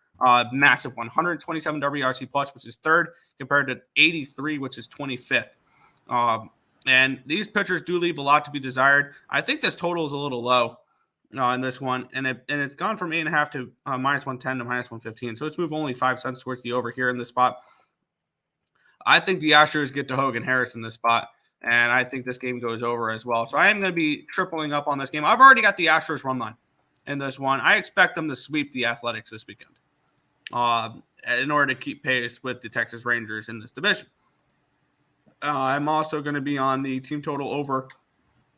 Massive 127 WRC plus, which is third, compared to 83, which is 25th. And these pitchers do leave a lot to be desired. I think this total is a little low in this one, and it's gone from 8.5 to minus 110 to minus 115. So it's moved only 5 cents towards the over here in this spot. I think the Astros get to Hogan Harris in this spot, and I think this game goes over as well. So I am going to be tripling up on this game. I've already got the Astros run line in this one. I expect them to sweep the Athletics this weekend in order to keep pace with the Texas Rangers in this division. I'm also going to be on the team total over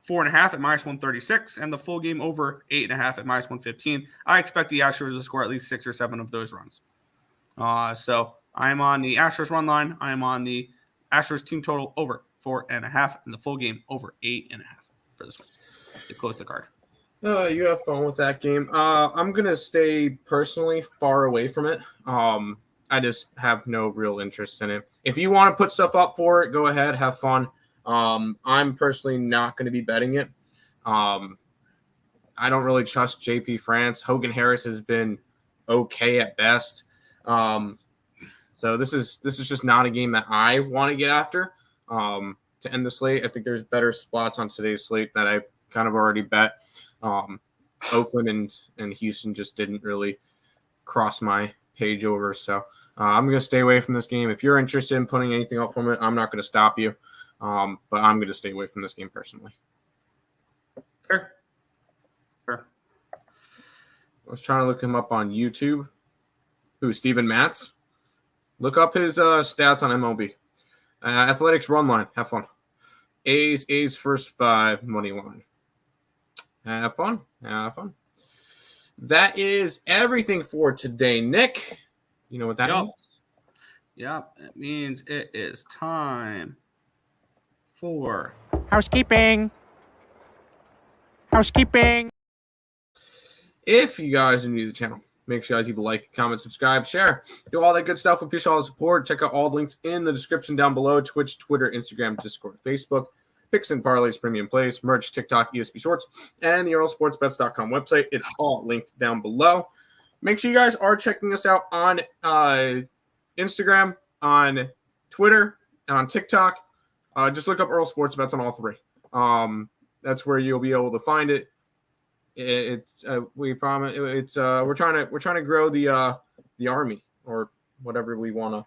4.5 at minus 136 and the full game over 8.5 at minus 115. I expect the Astros to score at least 6 or 7 of those runs. So I'm on the Astros run line. I'm on the Astros team total over 4.5 and the full game over 8.5 for this one to close the card. You have fun with that game. I'm going to stay personally far away from it. I just have no real interest in it. If you want to put stuff up for it, go ahead, have fun. I'm personally not going to be betting it. I don't really trust JP France. Hogan Harris has been okay at best. So this is just not a game that I want to get after. to end the slate. I think there's better spots on today's slate that I kind of already bet. Oakland and Houston just didn't really cross my page over. So I'm going to stay away from this game. If you're interested in putting anything up from it, I'm not going to stop you. But I'm going to stay away from this game personally. Sure. I was trying to look him up on YouTube. Who, Steven Matz? Look up his stats on MLB. Athletics run line. Have fun. A's first 5 money line. Have fun. That is everything for today, Nick. You know what that means? Yep. It means it is time for housekeeping. If you guys are new to the channel, make sure you guys leave a like, comment, subscribe, share, do all that good stuff. We appreciate all the support. Check out all the links in the description down below. Twitch, Twitter, Instagram, Discord, Facebook, Picks and Parleys, Premium Plays, merch, TikTok, ESP Shorts, and the EarleSportsBets.com website. It's all linked down below. Make sure you guys are checking us out on Instagram, on Twitter, and on TikTok. Just look up Earle Sports Bets on all 3. That's where you'll be able to find it. We promise. We're trying to grow the army, or whatever we want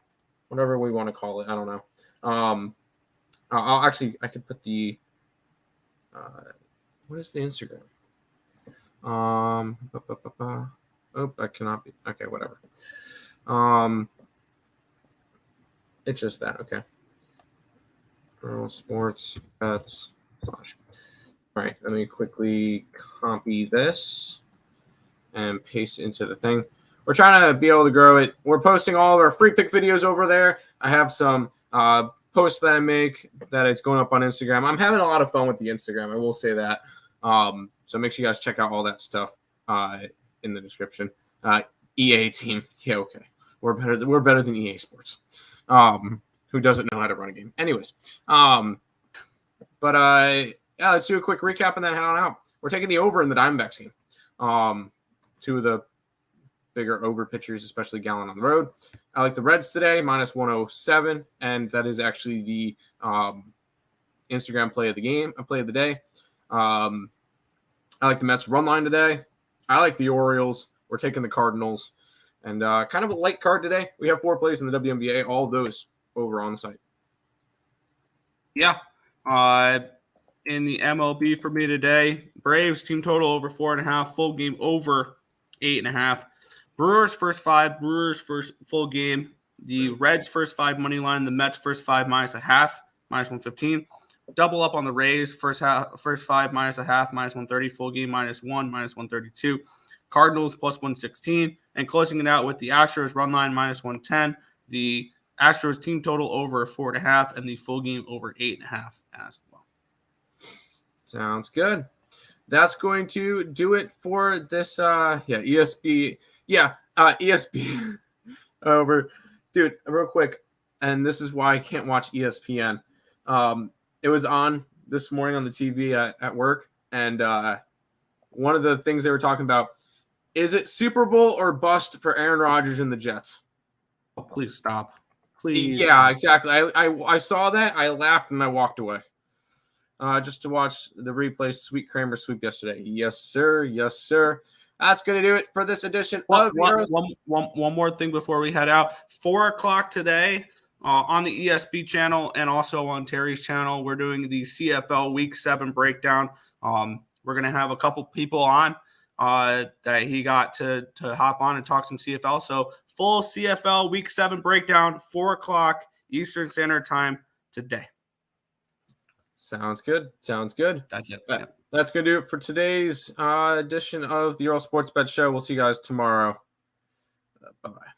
to call it. I don't know. I could put the what is the Instagram? Oh, that cannot be. Okay, whatever. It's just that. Okay. Earle Sports Bets / All right, let me quickly copy this and paste it into the thing. We're trying to be able to grow it. We're posting all of our free pick videos over there. I have some posts that I make that it's going up on Instagram. I'm having a lot of fun with the Instagram. I will say that. So make sure you guys check out all that stuff in the description. EA team. Yeah, okay. We're better than EA Sports. Who doesn't know how to run a game? Anyways. Yeah, let's do a quick recap and then head on out. We're taking the over in the Diamondbacks game. 2 of the bigger over pitchers, especially Gallen on the road. I like the Reds today, -107, and that is actually the Instagram play of the game, play of the day. I like the Mets run line today. I like the Orioles. We're taking the Cardinals. And kind of a light card today. We have 4 plays in the WNBA, all of those over on the site. Yeah. In the MLB for me today, Braves team total over 4.5, full game over 8.5. Brewers first 5, Brewers first full game. The Reds first 5 money line, the Mets first 5 -0.5, -115. Double up on the Rays first 5 -0.5, -130, full game -1, -132. Cardinals +116, and closing it out with the Astros run line -110. The Astros team total over 4.5, and the full game over 8.5 as well. Sounds good. That's going to do it for this. ESP. Yeah, ESP over. Dude, real quick, and this is why I can't watch ESPN. It was on this morning on the TV at work, and one of the things they were talking about, is it Super Bowl or bust for Aaron Rodgers and the Jets? Oh, please stop. Please. Yeah, exactly. I saw that. I laughed and I walked away. Just to watch the replay. Sweet Kramer sweep yesterday. Yes, sir. Yes, sir. That's going to do it for this edition of one more thing before we head out. 4:00 today on the ESP channel and also on Terry's channel. We're doing the CFL Week 7 breakdown. We're going to have a couple people on that he got to hop on and talk some CFL. So full CFL Week 7 breakdown, 4:00 Eastern Standard Time today. Sounds good. Sounds good. That's it. That's going to do it for today's edition of the Earle Sports Bet Show. We'll see you guys tomorrow. Bye-bye.